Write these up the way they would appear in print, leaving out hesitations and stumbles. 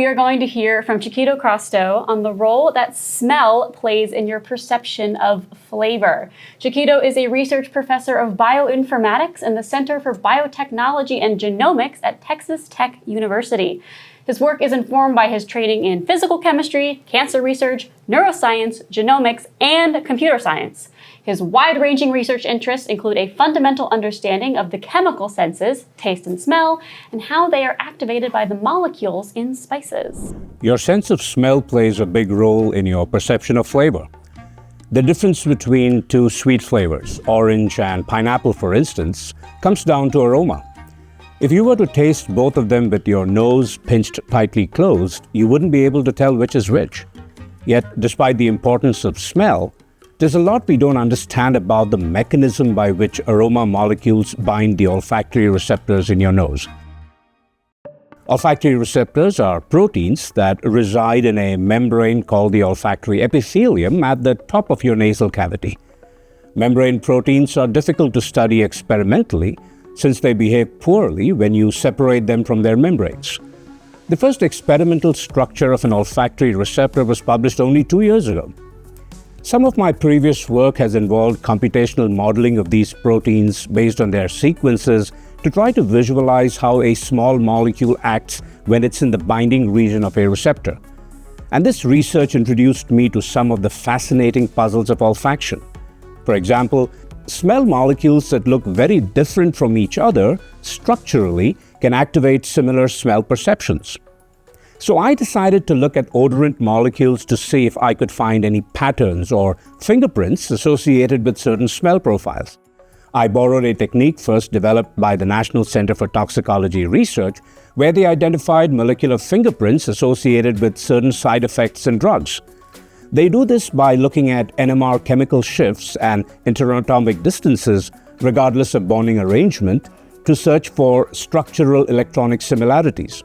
we are going to hear from Chiquito Crasto on the role that smell plays in your perception of flavor. Chiquito is a Research Professor of Bioinformatics in the Center for Biotechnology and Genomics at Texas Tech University. His work is informed by his training in physical chemistry, cancer research, neuroscience, genomics, and computer science. His wide-ranging research interests include a fundamental understanding of the chemical senses, taste and smell, and how they are activated by the molecules in spices. Your sense of smell plays a big role in your perception of flavor. The difference between two sweet flavors, orange and pineapple for instance, comes down to aroma. If you were to taste both of them with your nose pinched tightly closed, you wouldn't be able to tell which is which. Yet, despite the importance of smell, there's a lot we don't understand about the mechanism by which aroma molecules bind the olfactory receptors in your nose. Olfactory receptors are proteins that reside in a membrane called the olfactory epithelium at the top of your nasal cavity. Membrane proteins are difficult to study experimentally since they behave poorly when you separate them from their membranes. The first experimental structure of an olfactory receptor was published only 2 years ago. Some of my previous work has involved computational modeling of these proteins based on their sequences to try to visualize how a small molecule acts when it's in the binding region of a receptor. And this research introduced me to some of the fascinating puzzles of olfaction. For example, smell molecules that look very different from each other structurally can activate similar smell perceptions. So I decided to look at odorant molecules to see if I could find any patterns or fingerprints associated with certain smell profiles. I borrowed a technique first developed by the National Center for Toxicology Research, where they identified molecular fingerprints associated with certain side effects and drugs. They do this by looking at NMR chemical shifts and interatomic distances, regardless of bonding arrangement, to search for structural electronic similarities.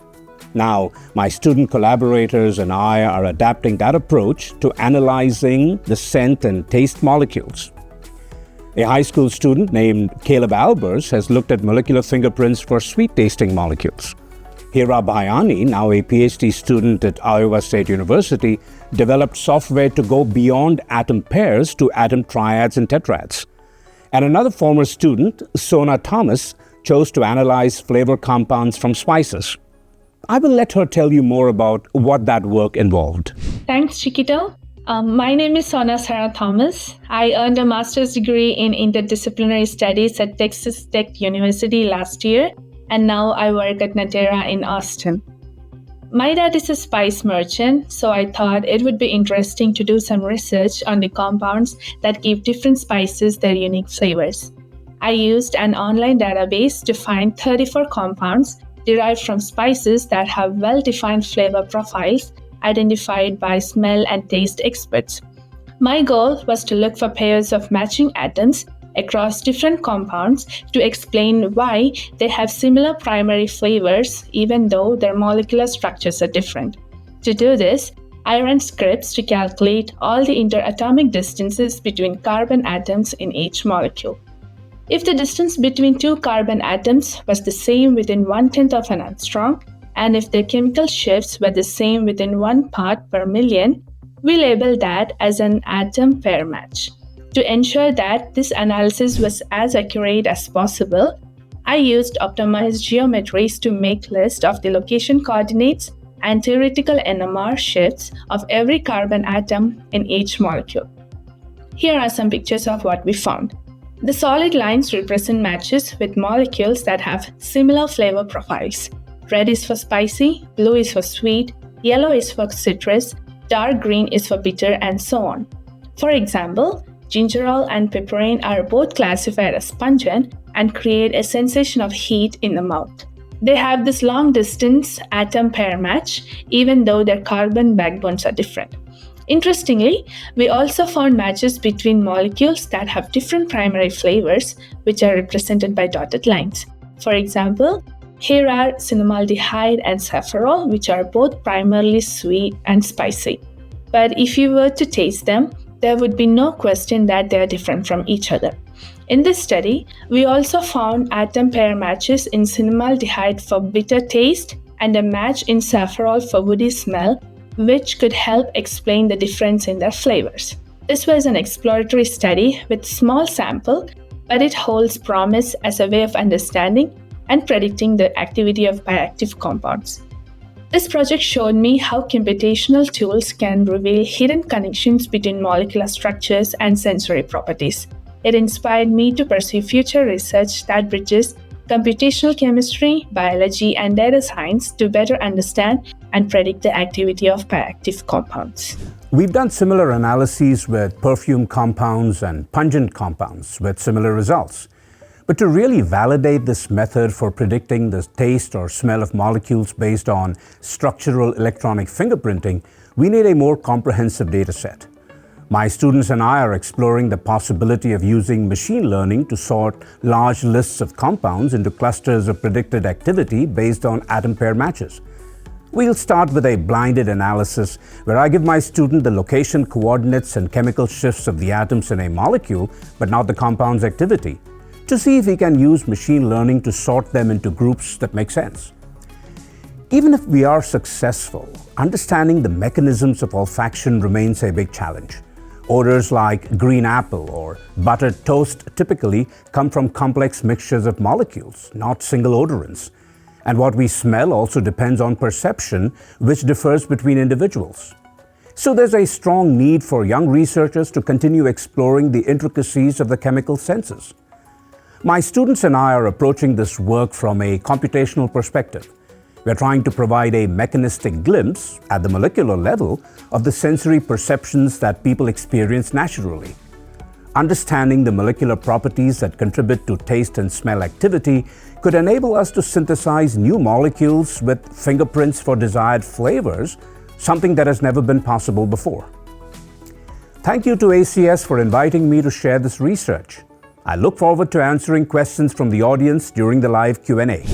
Now, my student collaborators and I are adapting that approach to analyzing the scent and taste molecules. A high school student named Caleb Albers has looked at molecular fingerprints for sweet-tasting molecules. Hira Bhayani, now a Ph.D. student at Iowa State University, developed software to go beyond atom pairs to atom triads and tetrads. And another former student, Sona Thomas, chose to analyze flavor compounds from spices. I will let her tell you more about what that work involved. Thanks, Chiquito. My name is Sona Sara Thomas. I earned a master's degree in interdisciplinary studies at Texas Tech University last year, and now I work at Natera in Austin. My dad is a spice merchant, so I thought it would be interesting to do some research on the compounds that give different spices their unique flavors. I used an online database to find 34 compounds derived from spices that have well-defined flavor profiles identified by smell and taste experts. My goal was to look for pairs of matching atoms across different compounds to explain why they have similar primary flavors even though their molecular structures are different. To do this, I ran scripts to calculate all the interatomic distances between carbon atoms in each molecule. If the distance between two carbon atoms was the same within 1/10 of an angstrom, and if their chemical shifts were the same within 1 part per million, we labeled that as an atom pair match. To ensure that this analysis was as accurate as possible, I used optimized geometries to make list of the location coordinates and theoretical NMR shifts of every carbon atom in each molecule. Here are some pictures of what we found. The solid lines represent matches with molecules that have similar flavor profiles. Red is for spicy, blue is for sweet, yellow is for citrus, dark green is for bitter, and so on. For example, gingerol and piperine are both classified as pungent and create a sensation of heat in the mouth. They have this long-distance atom pair match, even though their carbon backbones are different. Interestingly, we also found matches between molecules that have different primary flavors, which are represented by dotted lines. For example, here are cinnamaldehyde and saffarole, which are both primarily sweet and spicy. But if you were to taste them, there would be no question that they are different from each other. In this study, we also found atom pair matches in cinnamaldehyde for bitter taste and a match in saffron for woody smell, which could help explain the difference in their flavors. This was an exploratory study with small sample, but it holds promise as a way of understanding and predicting the activity of bioactive compounds. This project showed me how computational tools can reveal hidden connections between molecular structures and sensory properties. It inspired me to pursue future research that bridges computational chemistry, biology, and data science to better understand and predict the activity of bioactive compounds. We've done similar analyses with perfume compounds and pungent compounds with similar results. But to really validate this method for predicting the taste or smell of molecules based on structural electronic fingerprinting, we need a more comprehensive data set. My students and I are exploring the possibility of using machine learning to sort large lists of compounds into clusters of predicted activity based on atom pair matches. We'll start with a blinded analysis where I give my student the location coordinates and chemical shifts of the atoms in a molecule, but not the compound's activity, to see if he can use machine learning to sort them into groups that make sense. Even if we are successful, understanding the mechanisms of olfaction remains a big challenge. Odors like green apple or buttered toast typically come from complex mixtures of molecules, not single odorants. And what we smell also depends on perception, which differs between individuals. So there's a strong need for young researchers to continue exploring the intricacies of the chemical senses. My students and I are approaching this work from a computational perspective. We're trying to provide a mechanistic glimpse at the molecular level of the sensory perceptions that people experience naturally. Understanding the molecular properties that contribute to taste and smell activity could enable us to synthesize new molecules with fingerprints for desired flavors, something that has never been possible before. Thank you to ACS for inviting me to share this research. I look forward to answering questions from the audience during the live Q&A.